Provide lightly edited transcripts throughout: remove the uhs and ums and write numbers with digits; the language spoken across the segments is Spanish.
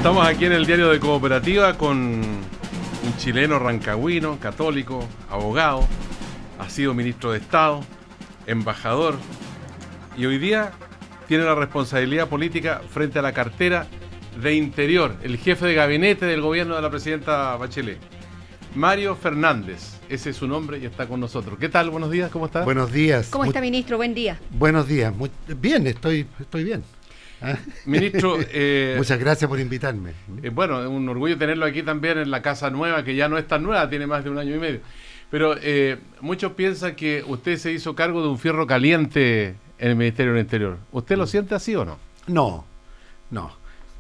Estamos aquí en el Diario de Cooperativa con un chileno rancagüino, católico, abogado, ha sido ministro de Estado, embajador y hoy día tiene la responsabilidad política frente a la cartera de Interior, el jefe de gabinete del gobierno de la presidenta Bachelet. Mario Fernández, ese es su nombre y está con nosotros. ¿Qué tal? Buenos días, ¿cómo está? Buenos días. ¿Cómo está, ministro? Buen día. Buenos días. Bien, estoy bien. ¿Ah? Ministro, muchas gracias por invitarme. Bueno, es un orgullo tenerlo aquí también en la casa nueva, que ya no es tan nueva, tiene más de 1 año y medio. Pero muchos piensan que usted se hizo cargo de un fierro caliente en el Ministerio del Interior. ¿Usted lo siente así o no? No.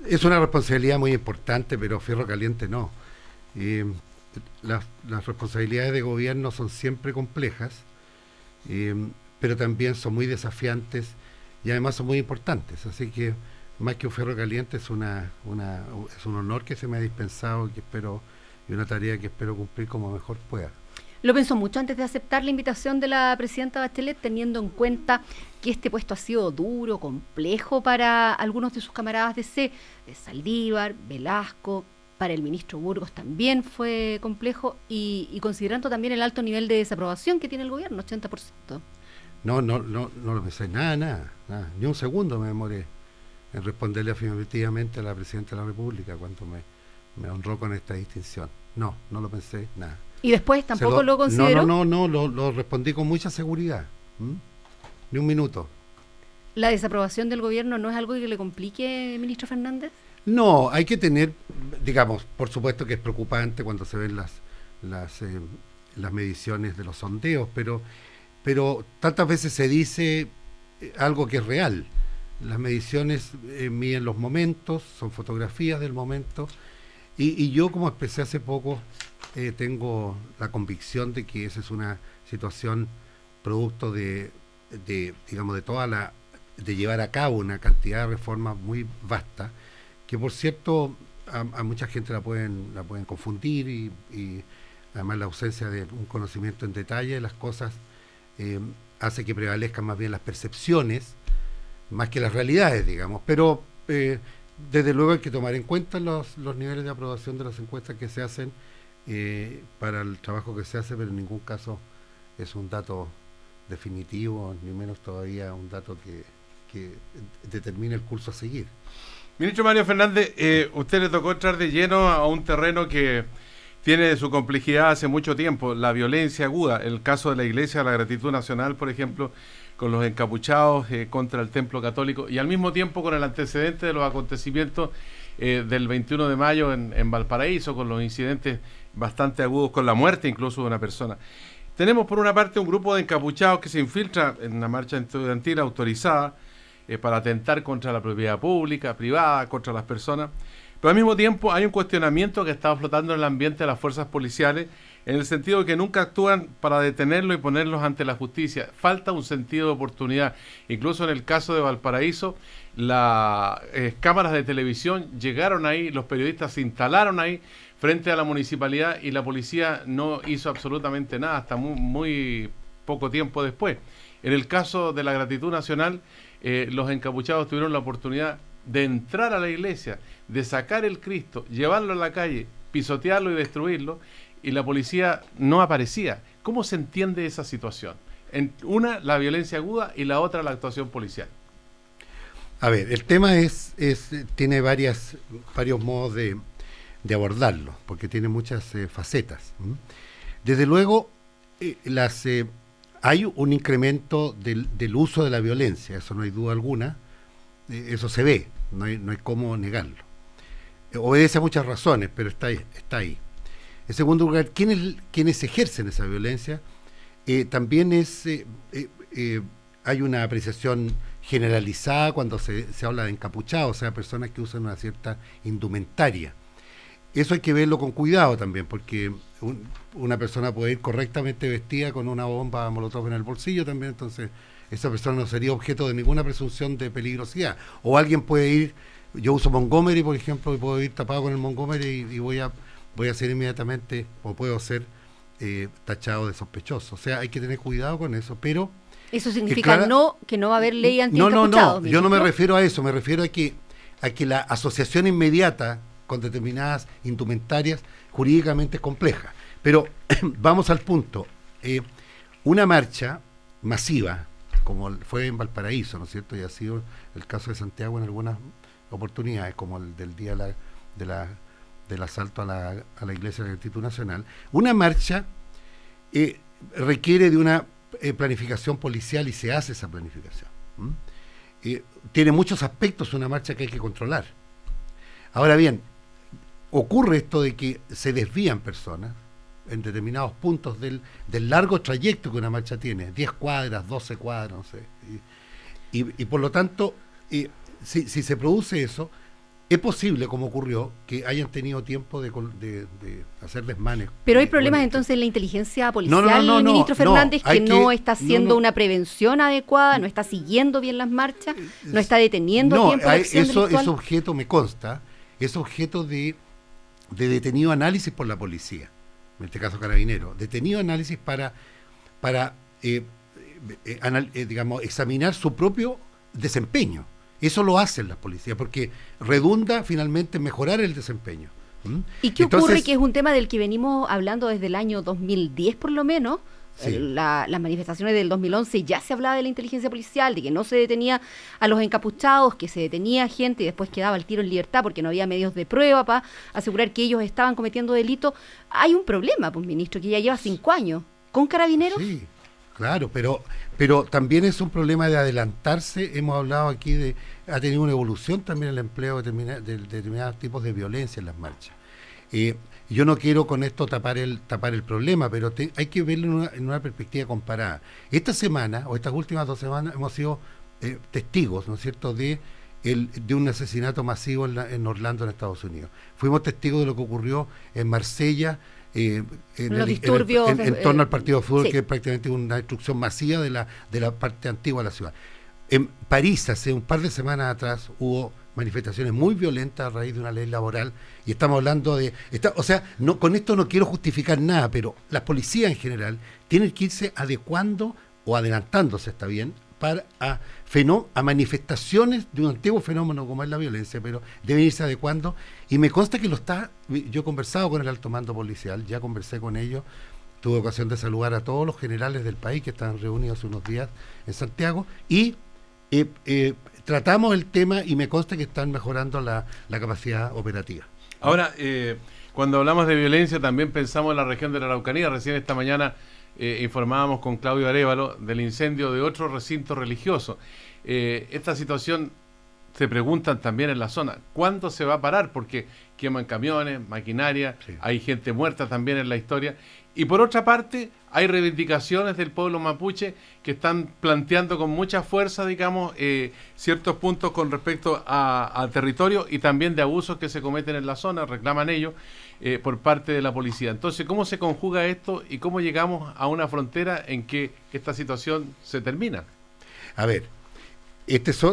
Es una responsabilidad muy importante, pero fierro caliente no. Las responsabilidades de gobierno son siempre complejas, pero también son muy desafiantes y además son muy importantes. Así que más que un fierro caliente es un honor que se me ha dispensado y una tarea que espero cumplir como mejor pueda. ¿Lo pensó mucho antes de aceptar la invitación de la presidenta Bachelet, teniendo en cuenta que este puesto ha sido duro, complejo para algunos de sus camaradas de Saldívar, Velasco, para el ministro Burgos también fue complejo y considerando también el alto nivel de desaprobación que tiene el gobierno, 80%? No lo pensé, nada, ni un segundo me demoré en responderle afirmativamente a la presidenta de la República cuando me honró con esta distinción. No lo pensé, nada. ¿Y después tampoco lo consideró? No, lo respondí con mucha seguridad. Ni un minuto. ¿La desaprobación del gobierno no es algo que le complique, ministro Fernández? No, hay que tener, digamos, por supuesto que es preocupante cuando se ven las mediciones de los sondeos, pero tantas veces se dice algo que es real. Las mediciones miden los momentos, son fotografías del momento, y yo, como expresé hace poco, tengo la convicción de que esa es una situación producto de llevar a cabo una cantidad de reformas muy vasta, que por cierto a mucha gente la pueden confundir y además la ausencia de un conocimiento en detalle de las cosas hace que prevalezcan más bien las percepciones más que las realidades, digamos, pero desde luego hay que tomar en cuenta los niveles de aprobación de las encuestas que se hacen para el trabajo que se hace, pero en ningún caso es un dato definitivo, ni menos todavía un dato que determine el curso a seguir. Ministro Mario Fernández, usted le tocó entrar de lleno a un terreno que tiene su complejidad hace mucho tiempo, la violencia aguda, el caso de la Iglesia de la Gratitud Nacional, por ejemplo, con los encapuchados contra el templo católico, y al mismo tiempo con el antecedente de los acontecimientos del 21 de mayo en Valparaíso, con los incidentes bastante agudos, con la muerte incluso de una persona. Tenemos por una parte un grupo de encapuchados que se infiltra en una marcha estudiantil autorizada para atentar contra la propiedad pública, privada, contra las personas, pero al mismo tiempo hay un cuestionamiento que está flotando en el ambiente de las fuerzas policiales, en el sentido de que nunca actúan para detenerlos y ponerlos ante la justicia. Falta un sentido de oportunidad. Incluso en el caso de Valparaíso, las cámaras de televisión llegaron ahí, los periodistas se instalaron ahí frente a la municipalidad y la policía no hizo absolutamente nada hasta muy poco tiempo después. En el caso de la Gratitud Nacional, los encapuchados tuvieron la oportunidad de entrar a la iglesia, de sacar el Cristo, llevarlo a la calle, pisotearlo y destruirlo, y la policía no aparecía. ¿Cómo se entiende esa situación? Una, la violencia aguda, y la otra, la actuación policial. A ver, el tema tiene varios modos de abordarlo, porque tiene muchas facetas. Desde luego, hay un incremento del uso de la violencia, eso no hay duda alguna, eso se ve, no hay cómo negarlo. Obedece a muchas razones, pero está ahí. En segundo lugar, ¿quiénes ejercen esa violencia? También hay una apreciación generalizada cuando se habla de encapuchados, o sea, personas que usan una cierta indumentaria. Eso hay que verlo con cuidado también, porque una persona puede ir correctamente vestida con una bomba molotov en el bolsillo también, entonces esa persona no sería objeto de ninguna presunción de peligrosidad. O alguien puede ir, yo uso Montgomery, por ejemplo, y puedo ir tapado con el Montgomery y voy a ser inmediatamente, o puedo ser tachado de sospechoso. O sea, hay que tener cuidado con eso, pero... ¿Eso significa que no va a haber ley anti-encapuchados? No, yo no me refiero a eso, me refiero a que la asociación inmediata con determinadas indumentarias jurídicamente complejas. Pero vamos al punto. Una marcha masiva, como fue en Valparaíso, ¿no es cierto? Y ha sido el caso de Santiago en algunas oportunidades, como el del día del asalto a la Iglesia de la Gratitud Nacional. Una marcha requiere de una planificación policial y se hace esa planificación. Tiene muchos aspectos una marcha que hay que controlar. Ahora bien, ocurre esto de que se desvían personas en determinados puntos del largo trayecto que una marcha tiene, 10 cuadras, 12 cuadras, no sé. Y por lo tanto, si se produce eso, es posible, como ocurrió, que hayan tenido tiempo de hacer desmanes. Pero hay problemas entonces en la inteligencia policial, ministro Fernández, que no está haciendo una prevención adecuada, no está siguiendo bien las marchas, no está deteniendo a tiempo la acción delictual. Eso objeto, me consta, es objeto de detenido análisis por la policía, en este caso Carabineros, detenido análisis para digamos, examinar su propio desempeño. Eso lo hacen las policías, porque redunda finalmente en mejorar el desempeño. ¿Y qué ocurre? Que es un tema del que venimos hablando desde el año 2010 por lo menos. Sí. Las manifestaciones del 2011 ya se hablaba de la inteligencia policial, de que no se detenía a los encapuchados, que se detenía gente y después quedaba el tiro en libertad porque no había medios de prueba para asegurar que ellos estaban cometiendo delitos. Hay un problema, pues, ministro, que ya lleva 5 años con Carabineros. Sí, claro, pero también es un problema de adelantarse. Hemos hablado aquí ha tenido una evolución también el empleo de determinados tipos de violencia en las marchas. Yo no quiero con esto tapar el problema, pero hay que verlo en una perspectiva comparada. Esta semana, o estas últimas 2 semanas, hemos sido testigos, ¿no es cierto?, de un asesinato masivo en Orlando, en Estados Unidos. Fuimos testigos de lo que ocurrió en Marsella, en torno al partido de fútbol, sí, que es prácticamente una destrucción masiva de la parte antigua de la ciudad. En París, hace un par de semanas atrás, hubo manifestaciones muy violentas a raíz de una ley laboral, y estamos hablando con esto no quiero justificar nada, pero las policías en general tienen que irse adecuando o adelantándose, está bien, a manifestaciones de un antiguo fenómeno como es la violencia, pero deben irse adecuando, y me consta que yo he conversado con el alto mando policial, ya conversé con ellos, tuve ocasión de saludar a todos los generales del país que están reunidos hace unos días en Santiago, y tratamos el tema, y me consta que están mejorando la capacidad operativa. Ahora, cuando hablamos de violencia también pensamos en la región de la Araucanía. Recién esta mañana informábamos con Claudio Arévalo del incendio de otro recinto religioso. Esta situación, se preguntan también en la zona, ¿cuándo se va a parar? Porque queman camiones, maquinaria, sí, hay gente muerta también en la historia. Y por otra parte, hay reivindicaciones del pueblo mapuche que están planteando con mucha fuerza, digamos, ciertos puntos con respecto a territorio y también de abusos que se cometen en la zona, reclaman ellos, por parte de la policía. Entonces, ¿cómo se conjuga esto y cómo llegamos a una frontera en que esta situación se termina? A ver, es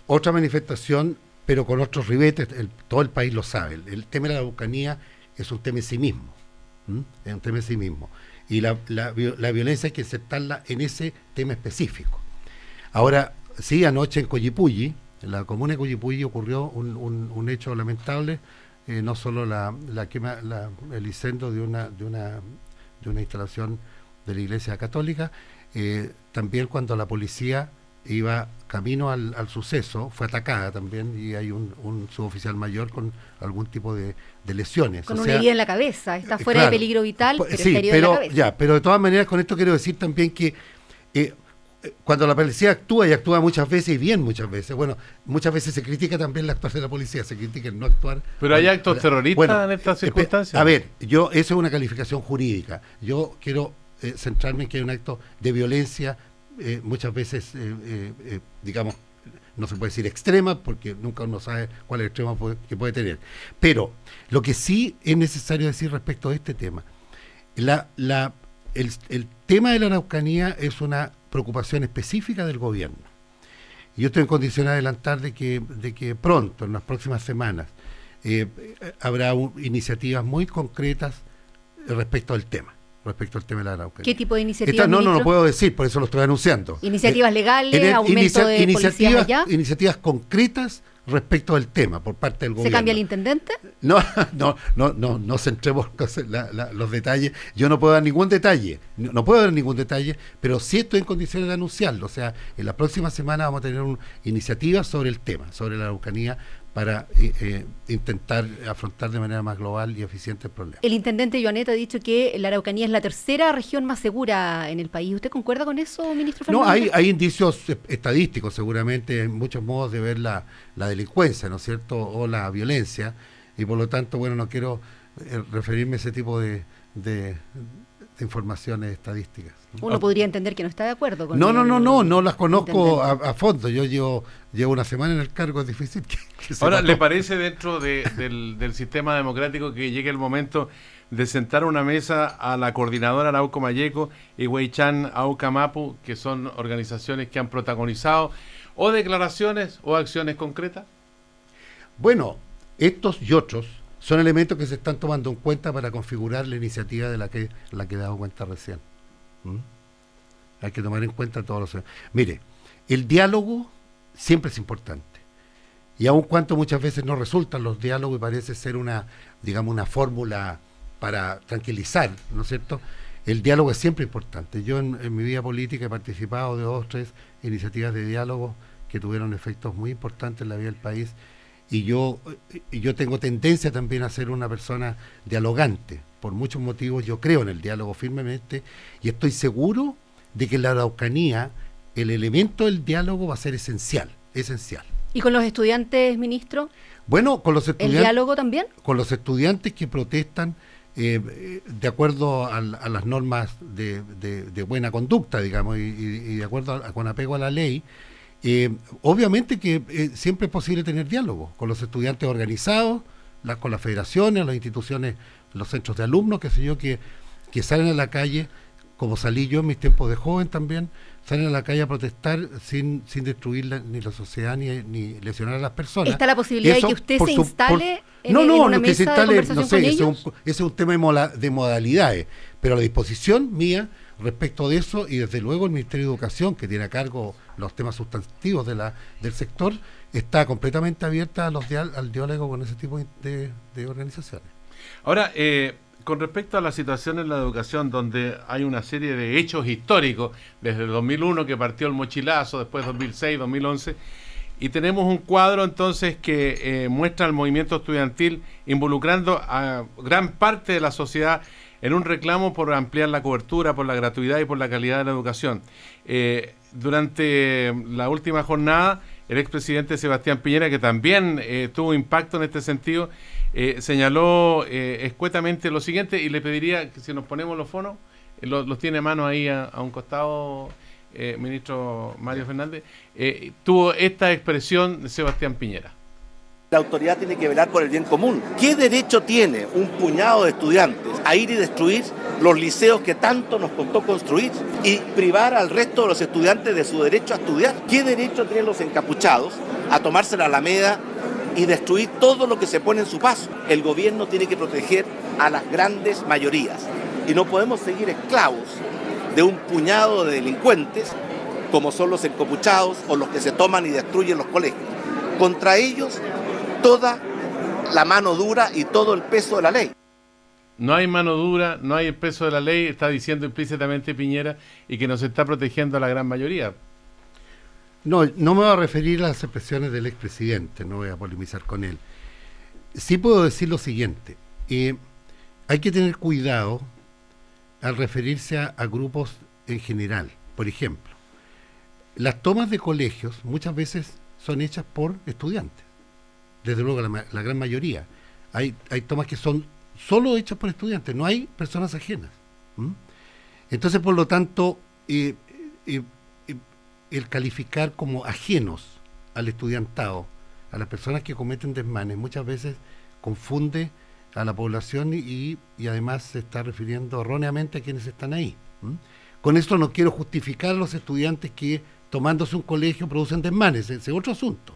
otra manifestación, pero con otros ribetes. Todo el país lo sabe. El tema de la Araucanía es un tema en sí mismo. Es un tema en sí mismo. Y la violencia hay que insertarla en ese tema específico. Ahora, sí, anoche en Collipulli, en la comuna de Collipulli, ocurrió un hecho lamentable, no solo el incendio de una instalación de la Iglesia Católica, también cuando la policía iba camino al suceso, fue atacada también, y hay un suboficial mayor con algún tipo de lesiones. Con una herida en la cabeza, está fuera de peligro vital, pero sí, está herido en la cabeza. Pero de todas maneras, con esto quiero decir también que cuando la policía actúa, y actúa muchas veces, y bien muchas veces, bueno, muchas veces se critica también la actuación de la policía, se critica el no actuar. Pero hay actos terroristas en estas circunstancias. A ver, eso es una calificación jurídica. Yo quiero centrarme en que hay un acto de violencia, muchas veces, digamos, no se puede decir extrema, porque nunca uno sabe cuál es el extremo que puede tener. Pero lo que sí es necesario decir respecto a este tema, el tema de la Araucanía es una preocupación específica del gobierno. Y yo estoy en condición de adelantar de que pronto, en las próximas semanas, habrá iniciativas muy concretas respecto al tema de la Araucanía. ¿Qué tipo de iniciativas, no lo puedo decir, por eso lo estoy anunciando. ¿Iniciativas legales, aumento de policías allá? Iniciativas concretas respecto del tema por parte del gobierno. ¿Se cambia el intendente? No centremos los detalles. Yo no puedo dar ningún detalle, no puedo dar ningún detalle, pero sí estoy en condiciones de anunciarlo. O sea, en la próxima semana vamos a tener una iniciativa sobre el tema, sobre la Araucanía, para intentar afrontar de manera más global y eficiente el problema. El intendente Joanet ha dicho que la Araucanía es la tercera región más segura en el país. ¿Usted concuerda con eso, ministro Fernández? No, hay indicios estadísticos, seguramente, en muchos modos de ver la delincuencia, ¿no es cierto?, o la violencia, y por lo tanto, bueno, no quiero referirme a ese tipo de informaciones estadísticas. Uno podría entender que no está de acuerdo con no las conozco a fondo. Yo llevo una semana en el cargo, es difícil que Ahora, ¿le parece dentro del sistema democrático que llegue el momento de sentar una mesa a la coordinadora Arauco Mayeco y Huaychán Auca Mapu, que son organizaciones que han protagonizado o declaraciones o acciones concretas? Bueno, estos y otros son elementos que se están tomando en cuenta para configurar la iniciativa de la que he dado cuenta recién. Hay que tomar en cuenta todos los... Mire, el diálogo siempre es importante. Y aun cuando muchas veces no resultan los diálogos y parece ser una fórmula para tranquilizar, ¿no es cierto? El diálogo es siempre importante. Yo en mi vida política he participado de 2 o 3 iniciativas de diálogo que tuvieron efectos muy importantes en la vida del país. Y yo tengo tendencia también a ser una persona dialogante. Por muchos motivos yo creo en el diálogo firmemente y estoy seguro de que en la Araucanía el elemento del diálogo va a ser esencial. ¿Y con los estudiantes, ministro? Bueno, con los estudiantes... ¿El diálogo también? Con los estudiantes que protestan de acuerdo a las normas de buena conducta, digamos, y de acuerdo con apego a la ley. Obviamente que siempre es posible tener diálogo con los estudiantes organizados, con las federaciones, las instituciones, los centros de alumnos, qué sé yo, que salen a la calle, como salí yo en mis tiempos de joven también, salen a la calle a protestar sin destruir ni la sociedad ni lesionar a las personas. ¿Está la posibilidad de que usted se instale en una mesa de conversación con ellos? Ese es un tema de modalidades, pero la disposición mía respecto de eso, y desde luego el Ministerio de Educación, que tiene a cargo los temas sustantivos del sector, está completamente abierta al diálogo con ese tipo de organizaciones. Ahora, con respecto a la situación en la educación, donde hay una serie de hechos históricos, desde el 2001 que partió el mochilazo, después 2006, 2011, y tenemos un cuadro entonces que muestra el movimiento estudiantil involucrando a gran parte de la sociedad en un reclamo por ampliar la cobertura, por la gratuidad y por la calidad de la educación. Durante la última jornada, el expresidente Sebastián Piñera, que también tuvo impacto en este sentido, señaló escuetamente lo siguiente, y le pediría que si nos ponemos los fonos, los tiene a mano ahí a un costado, ministro Mario Fernández, tuvo esta expresión de Sebastián Piñera. La autoridad tiene que velar por el bien común. ¿Qué derecho tiene un puñado de estudiantes a ir y destruir los liceos que tanto nos costó construir y privar al resto de los estudiantes de su derecho a estudiar? ¿Qué derecho tienen los encapuchados a tomarse la Alameda y destruir todo lo que se pone en su paso? El gobierno tiene que proteger a las grandes mayorías y no podemos seguir esclavos de un puñado de delincuentes como son los encapuchados o los que se toman y destruyen los colegios. Contra ellos toda la mano dura y todo el peso de la ley. No hay mano dura, no hay el peso de la ley, está diciendo implícitamente Piñera, y que nos está protegiendo a la gran mayoría. No me voy a referir a las expresiones del expresidente, no voy a polemizar con él. Sí puedo decir lo siguiente, hay que tener cuidado al referirse a grupos en general. Por ejemplo, las tomas de colegios muchas veces son hechas por estudiantes. Desde luego la gran mayoría. Hay tomas que son solo hechas por estudiantes, no hay personas ajenas. Entonces, por lo tanto, el calificar como ajenos al estudiantado, a las personas que cometen desmanes, muchas veces confunde a la población y además se está refiriendo erróneamente a quienes están ahí. Con esto no quiero justificar a los estudiantes que tomándose un colegio producen desmanes, ese es otro asunto.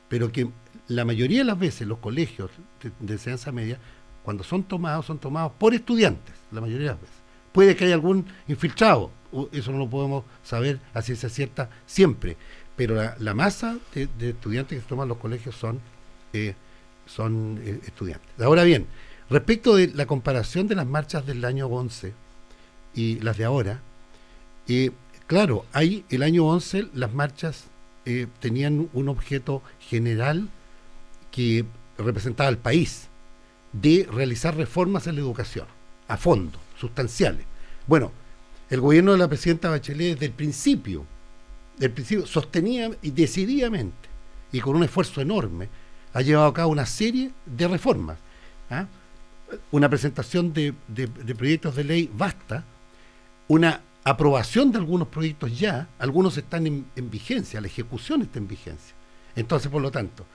Pero que la mayoría de las veces los colegios de enseñanza media, cuando son tomados por estudiantes, la mayoría de las veces. Puede que haya algún infiltrado, eso no lo podemos saber a ciencia cierta siempre, pero la masa de estudiantes que se toman los colegios son estudiantes. Ahora bien, respecto de la comparación de las marchas del año 11 y las de ahora, claro, el año 11 las marchas tenían un objeto general que representaba al país, de realizar reformas en la educación, a fondo, sustanciales. Bueno, el gobierno de la presidenta Bachelet desde el principio sostenía y decididamente, y con un esfuerzo enorme, ha llevado a cabo una serie de reformas. Una presentación de proyectos de ley vasta, una aprobación de algunos proyectos ya, algunos están en vigencia, la ejecución está en vigencia. Entonces, por lo tanto,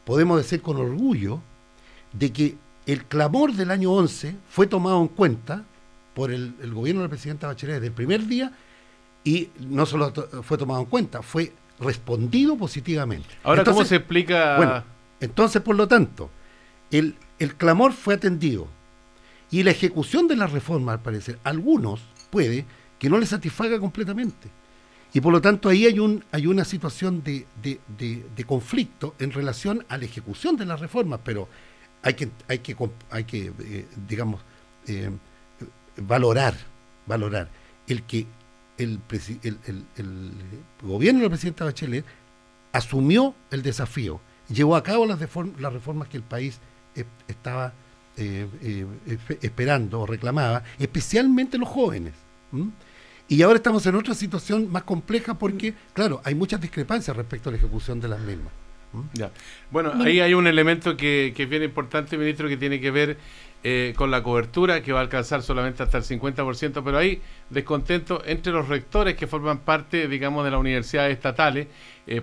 podemos decir con orgullo de que el clamor del año 11 fue tomado en cuenta por el gobierno de la presidenta Bachelet desde el primer día, y no solo fue tomado en cuenta, fue respondido positivamente. Ahora, entonces, ¿cómo se explica? Bueno, entonces, por lo tanto, el clamor fue atendido, y la ejecución de las reformas, al parecer, algunos puede que no les satisfaga completamente. Y por lo tanto ahí hay una situación de conflicto en relación a la ejecución de las reformas, pero hay que valorar el que el gobierno de la presidenta Bachelet asumió el desafío, llevó a cabo las reformas que el país estaba esperando o reclamaba, especialmente los jóvenes. Y ahora estamos en otra situación más compleja porque, claro, hay muchas discrepancias respecto a la ejecución de las mismas. Ya. Bueno, ahí hay un elemento que es bien importante, ministro, que tiene que ver con la cobertura, que va a alcanzar solamente hasta el 50%, pero hay descontento entre los rectores que forman parte, digamos, de las universidades estatales,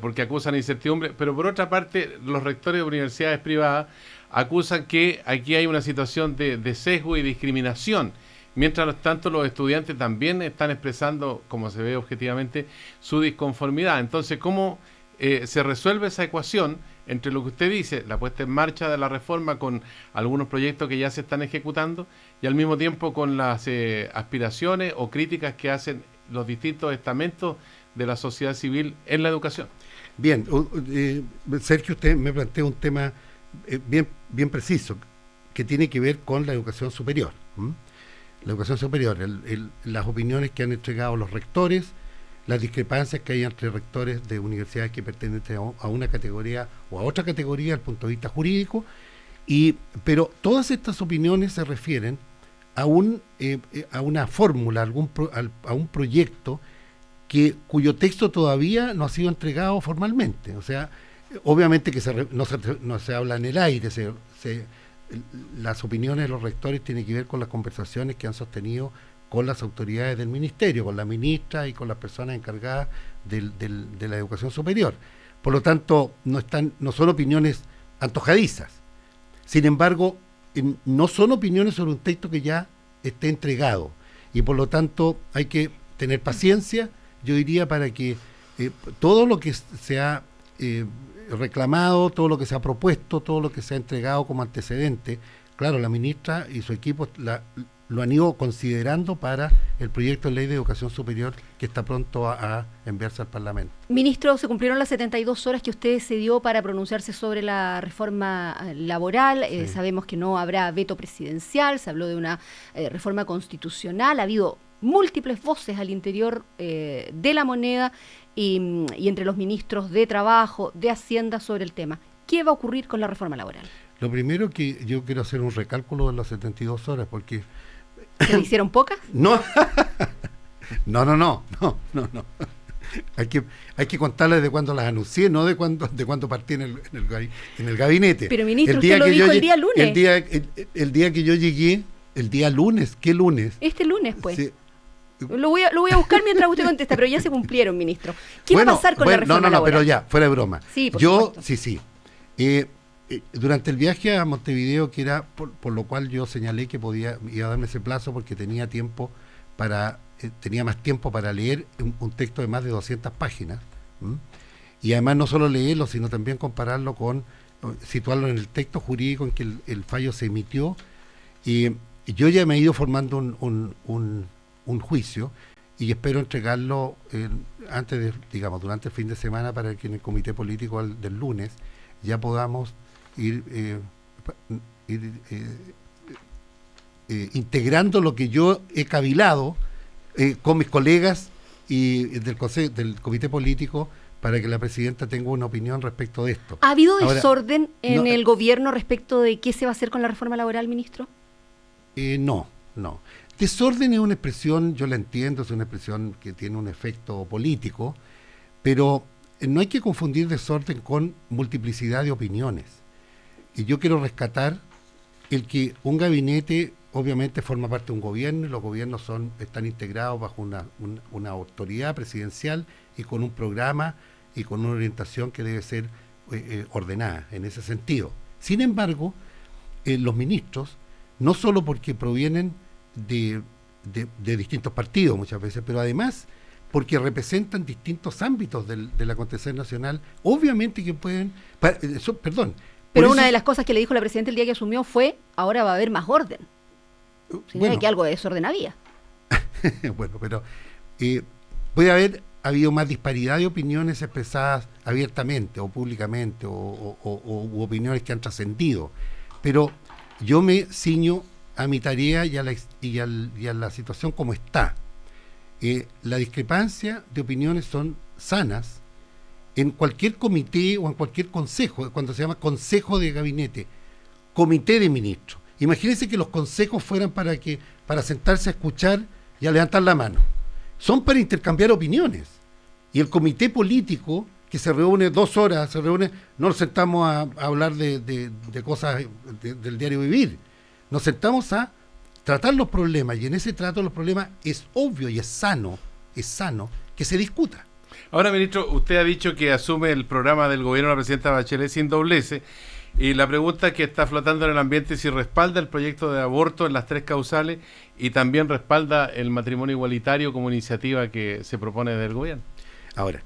porque acusan incertidumbre, pero por otra parte, los rectores de universidades privadas acusan que aquí hay una situación de sesgo y discriminación. Mientras tanto, los estudiantes también están expresando, como se ve objetivamente, su disconformidad. Entonces, ¿cómo se resuelve esa ecuación entre lo que usted dice, la puesta en marcha de la reforma con algunos proyectos que ya se están ejecutando, y al mismo tiempo con las aspiraciones o críticas que hacen los distintos estamentos de la sociedad civil en la educación? Bien, Sergio, usted me plantea un tema bien preciso, que tiene que ver con la educación superior. La educación superior, las opiniones que han entregado los rectores, las discrepancias que hay entre rectores de universidades que pertenecen a una categoría o a otra categoría desde el punto de vista jurídico, pero todas estas opiniones se refieren a una fórmula, a un proyecto cuyo texto todavía no ha sido entregado formalmente. O sea, obviamente que no se habla en el aire, las opiniones de los rectores tienen que ver con las conversaciones que han sostenido con las autoridades del ministerio, con la ministra y con las personas encargadas de la educación superior. Por lo tanto, no son opiniones antojadizas. Sin embargo, no son opiniones sobre un texto que ya esté entregado. Y por lo tanto, hay que tener paciencia, yo diría, para que todo lo que se ha reclamado, todo lo que se ha propuesto, todo lo que se ha entregado como antecedente, claro, la ministra y su equipo lo han ido considerando para el proyecto de ley de educación superior que está pronto a enviarse al Parlamento. Ministro, se cumplieron las 72 horas que usted se dio para pronunciarse sobre la reforma laboral. Sí. Sabemos que no habrá veto presidencial, se habló de una reforma constitucional, ha habido múltiples voces al interior de la moneda y entre los ministros de Trabajo, de Hacienda sobre el tema. ¿Qué va a ocurrir con la reforma laboral? Lo primero que yo quiero hacer un recálculo de las 72 horas porque... ¿Se le hicieron pocas? No. No. Hay que contarlas de cuando las anuncié, no de cuando partí en el gabinete. Pero ministro, usted lo dijo el día lunes. El día que yo llegué, el día lunes, ¿qué lunes? Este lunes, pues. Sí. Lo voy a buscar mientras usted contesta, pero ya se cumplieron, ministro. ¿Qué va a pasar con la reforma laboral? Pero ya, fuera de broma. Sí, por supuesto. Sí. Durante el viaje a Montevideo, que era por lo cual yo señalé que iba a darme ese plazo porque tenía más tiempo para leer un texto de más de 200 páginas, y además no solo leerlo, sino también compararlo situarlo en el texto jurídico en que el fallo se emitió, y yo ya me he ido formando un juicio, y espero entregarlo durante el fin de semana, para que en el comité político del lunes ya podamos ir integrando lo que yo he cavilado con mis colegas y del comité político, para que la presidenta tenga una opinión respecto de esto. ¿Ha habido desorden en el gobierno respecto de qué se va a hacer con la reforma laboral, ministro? No. Desorden es una expresión, yo la entiendo, es una expresión que tiene un efecto político, pero no hay que confundir desorden con multiplicidad de opiniones. Y yo quiero rescatar el que un gabinete obviamente forma parte de un gobierno, y los gobiernos están integrados bajo una autoridad presidencial y con un programa y con una orientación que debe ser ordenada en ese sentido. Sin embargo, los ministros, no solo porque provienen de distintos partidos muchas veces, pero además porque representan distintos ámbitos del acontecer nacional, obviamente que pueden... Pero una de las cosas que le dijo la presidenta el día que asumió fue: ahora va a haber más orden. Señora, que algo de desorden había. Bueno, pero puede haber habido más disparidad de opiniones expresadas abiertamente o públicamente, u opiniones que han trascendido, pero yo me ciño a mi tarea y a la situación como está. La discrepancia de opiniones son sanas en cualquier comité o en cualquier consejo, cuando se llama consejo de gabinete, comité de ministros. Imagínense que los consejos fueran para sentarse a escuchar y a levantar la mano. Son para intercambiar opiniones. Y el comité político, que se reúne 2 horas, no nos sentamos a hablar de cosas del diario vivir. Nos sentamos a tratar los problemas, y en ese trato de los problemas es obvio y es sano que se discuta. Ahora, ministro, usted ha dicho que asume el programa del gobierno de la presidenta Bachelet sin doblece, y la pregunta que está flotando en el ambiente es si respalda el proyecto de aborto en las 3 causales y también respalda el matrimonio igualitario como iniciativa que se propone del gobierno. Ahora,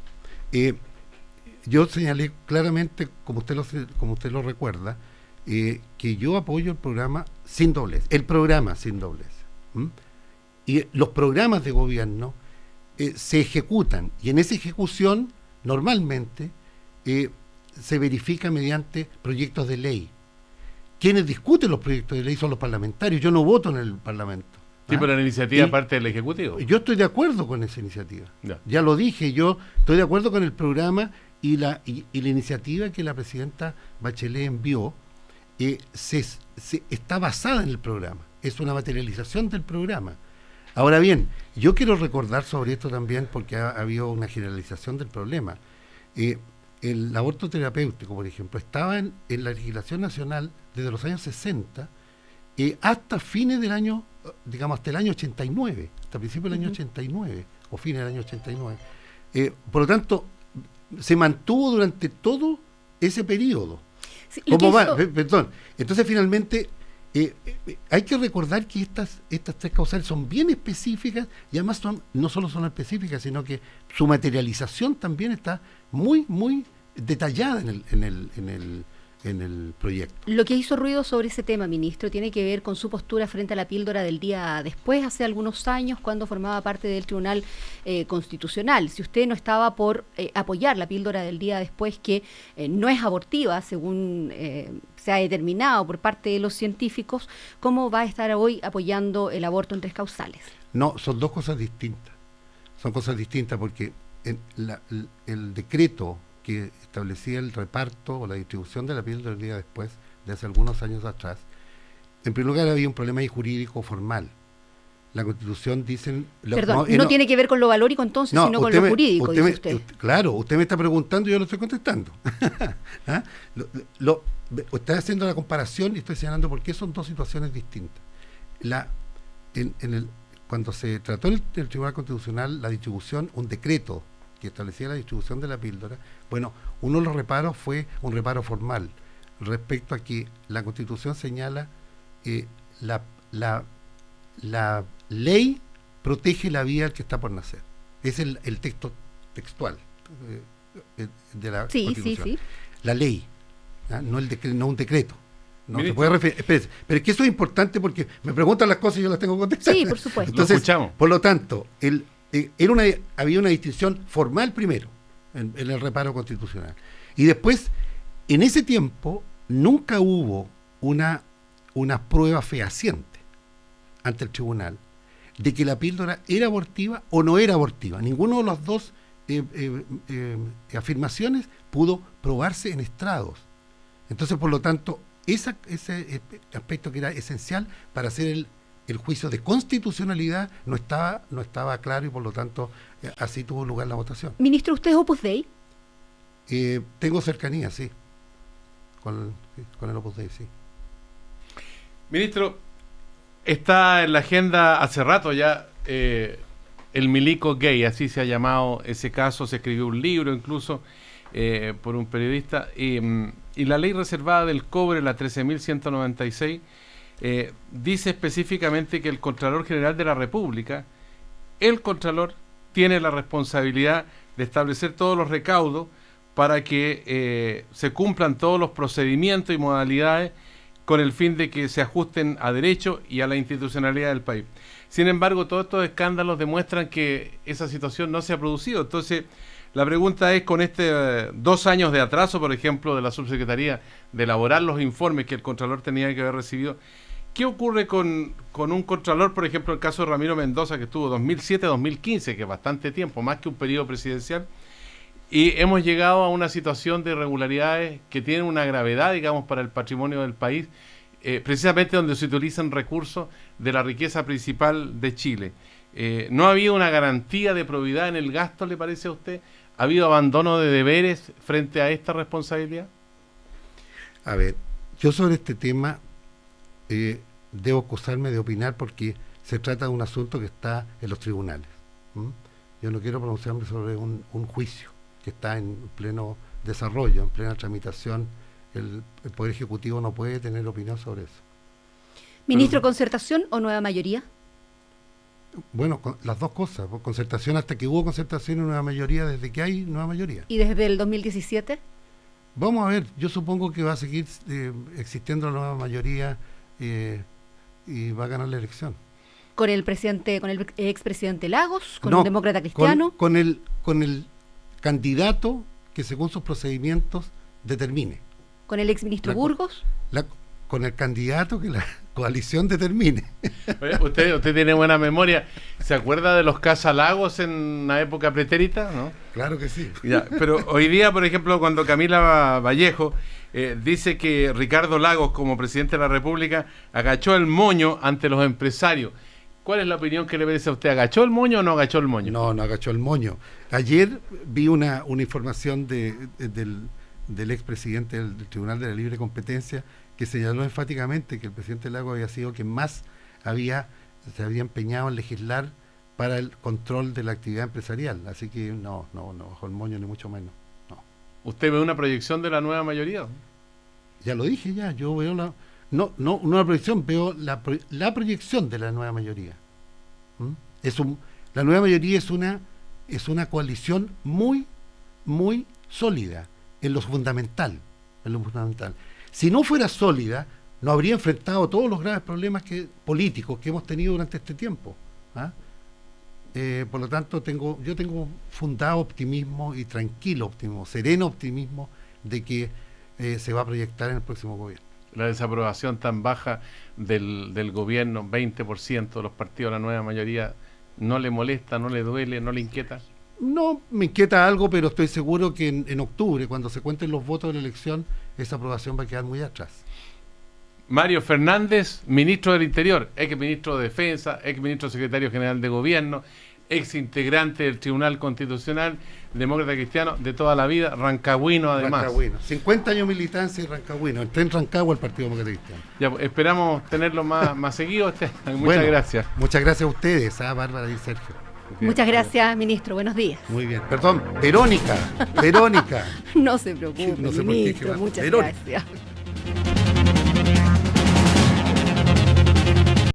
yo señalé claramente, como usted lo recuerda, que yo apoyo el programa sin doblez, y los programas de gobierno se ejecutan, y en esa ejecución normalmente se verifica mediante proyectos de ley. Quienes discuten los proyectos de ley son los parlamentarios. Yo no voto en el Parlamento. Sí, pero la iniciativa parte del Ejecutivo. Yo estoy de acuerdo con esa iniciativa. Ya lo dije, yo estoy de acuerdo con el programa y la iniciativa que la presidenta Bachelet envió. Está basada en el programa, es una materialización del programa. Ahora bien, yo quiero recordar sobre esto también, porque ha habido una generalización del problema. El aborto terapéutico, por ejemplo, estaba en la legislación nacional desde los años 60 hasta fines del año, hasta el año 89, hasta principios del año 89, o fines del año 89. Por lo tanto, se mantuvo durante todo ese periodo. Sí, entonces finalmente hay que recordar que estas 3 causales son bien específicas, y además no solo son específicas, sino que su materialización también está muy, muy detallada en el proyecto. Lo que hizo ruido sobre ese tema, ministro, tiene que ver con su postura frente a la píldora del día después, hace algunos años, cuando formaba parte del Tribunal Constitucional. Si usted no estaba por apoyar la píldora del día después, que no es abortiva, según se ha determinado por parte de los científicos, ¿cómo va a estar hoy apoyando el aborto en 3 causales? No, son 2 cosas distintas. Son cosas distintas porque el decreto que establecía el reparto o la distribución de la píldora del día después, de hace algunos años atrás, en primer lugar había un problema ahí jurídico formal. La Constitución dice... Perdón, no tiene que ver con lo valórico entonces, sino con lo jurídico, dice usted. Claro, usted me está preguntando y yo lo estoy contestando. ¿Ah? Está haciendo la comparación y estoy señalando por qué son 2 situaciones distintas. Cuando se trató en el Tribunal Constitucional la distribución, un decreto que establecía la distribución de la píldora, bueno, uno de los reparos fue un reparo formal respecto a que la Constitución señala la ley protege la vida del que está por nacer. Es el texto textual de la Constitución. Sí. La ley, no un decreto. No se puede referir. Espérese, pero es que eso es importante porque me preguntan las cosas y yo las tengo que contestar. Sí, por supuesto. Entonces, por lo tanto, había una distinción formal primero en el reparo constitucional. Y después, en ese tiempo, nunca hubo una prueba fehaciente ante el tribunal de que la píldora era abortiva o no era abortiva. Ninguno de las dos afirmaciones pudo probarse en estrados. Entonces, por lo tanto, ese aspecto que era esencial para hacer el juicio de constitucionalidad no estaba claro y por lo tanto así tuvo lugar la votación. Ministro, ¿usted es Opus Dei? Tengo cercanía, sí, con el Opus Dei, sí. Ministro, está en la agenda hace rato ya el milico gay, así se ha llamado ese caso, se escribió un libro incluso por un periodista, y la ley reservada del cobre, la 13.196, dice específicamente que el Contralor General de la República, el Contralor, tiene la responsabilidad de establecer todos los recaudos para que se cumplan todos los procedimientos y modalidades con el fin de que se ajusten a derecho y a la institucionalidad del país. Sin embargo, todos estos escándalos demuestran que esa situación no se ha producido. Entonces, la pregunta es, con 2 años de atraso, por ejemplo, de la Subsecretaría de elaborar los informes que el Contralor tenía que haber recibido, ¿qué ocurre con un Contralor, por ejemplo, el caso de Ramiro Mendoza, que estuvo 2007-2015, que es bastante tiempo, más que un periodo presidencial, y hemos llegado a una situación de irregularidades que tienen una gravedad, digamos, para el patrimonio del país, precisamente donde se utilizan recursos de la riqueza principal de Chile? ¿No ha habido una garantía de probidad en el gasto, le parece a usted? ¿Ha habido abandono de deberes frente a esta responsabilidad? A ver, yo sobre este tema debo acusarme de opinar porque se trata de un asunto que está en los tribunales. Yo no quiero pronunciarme sobre un juicio que está en pleno desarrollo, en plena tramitación. El Poder Ejecutivo no puede tener opinión sobre eso. Ministro, ¿concertación o nueva mayoría? Bueno, las dos cosas. Concertación hasta que hubo concertación y nueva mayoría, desde que hay nueva mayoría. ¿Y desde el 2017? Vamos a ver, yo supongo que va a seguir existiendo la nueva mayoría y va a ganar la elección. ¿Con el expresidente Lagos? ¿Con un demócrata cristiano? Con el candidato que según sus procedimientos determine. ¿Con el exministro Burgos? Con el candidato que la coalición determine. Oye, usted tiene buena memoria. ¿Se acuerda de los Casalagos en la época pretérita, no? Claro que sí. Ya, pero hoy día, por ejemplo, cuando Camila Vallejo dice que Ricardo Lagos, como presidente de la República, agachó el moño ante los empresarios, ¿cuál es la opinión que le merece a usted? ¿Agachó el moño o no agachó el moño? No agachó el moño. Ayer vi una información del expresidente del Tribunal de la Libre Competencia que señaló enfáticamente que el presidente Lagos había sido quien más se había empeñado en legislar para el control de la actividad empresarial. Así que no bajó el moño, ni mucho menos. No. ¿Usted ve una proyección de la nueva mayoría? Ya lo dije, yo veo no una proyección, veo la proyección de la nueva mayoría. La nueva mayoría es una coalición muy, muy sólida en lo fundamental. Si no fuera sólida, no habría enfrentado todos los graves problemas políticos que hemos tenido durante este tiempo. Por lo tanto, yo tengo fundado optimismo y tranquilo optimismo, sereno optimismo de que se va a proyectar en el próximo gobierno. La desaprobación tan baja del gobierno, 20% de los partidos de la nueva mayoría, ¿no le molesta, no le duele, no le inquieta? No, me inquieta algo, pero estoy seguro que en octubre, cuando se cuenten los votos de la elección, esa aprobación va a quedar muy atrás. Mario Fernández, ministro del Interior, ex ministro de Defensa, ex ministro secretario general de Gobierno, ex integrante del Tribunal Constitucional, demócrata cristiano de toda la vida, rancagüino además. Rancagüino, 50 años de militancia y rancagüino. Entré en Rancagua al Partido Demócrata Cristiano. Ya, esperamos tenerlo más seguido. Muchas gracias. Muchas gracias a ustedes, a Bárbara y Sergio. Muchas gracias, ministro. Buenos días. Muy bien. Perdón, Verónica. No se preocupe, no sé ministro. por qué, muchas Verónica. gracias.